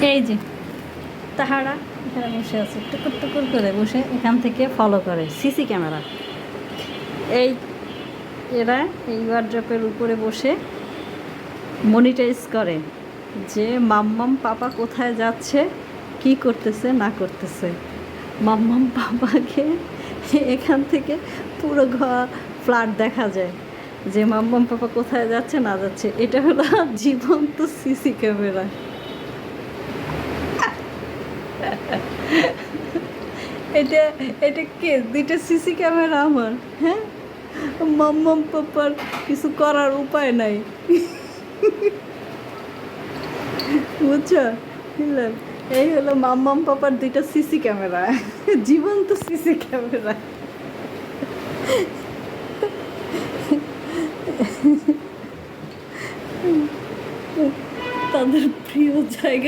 এই যে তাহারা এখানে বসে আছে, টুকুর টুকুর করে বসে এখান থেকে ফলো করে সিসি ক্যামেরা। এই এরা এই ওয়ার্ড্রপের উপরে বসে মনিটাইজ করে যে মাম্মাম পাপা কোথায় যাচ্ছে, কি করতেছে না করতেছে। মাম্মাম পাপাকে এখান থেকে পুরো ঘর ফ্ল্যাট দেখা যায় যে মাম্মাম পাপা কোথায় যাচ্ছে না যাচ্ছে। এটা হলো জীবন্ত সিসি ক্যামেরা। এটা এটা কে দুইটা সিসি ক্যামেরা আমার, হ্যাঁ? মাম্মাম পাপার কিছু করার উপায় নাই, বুঝছো? এই হলো মাম্মাম পাপার দুইটা সিসি ক্যামেরা, জীবন্ত সিসি ক্যামেরা। তাদের প্রিয় জায়গা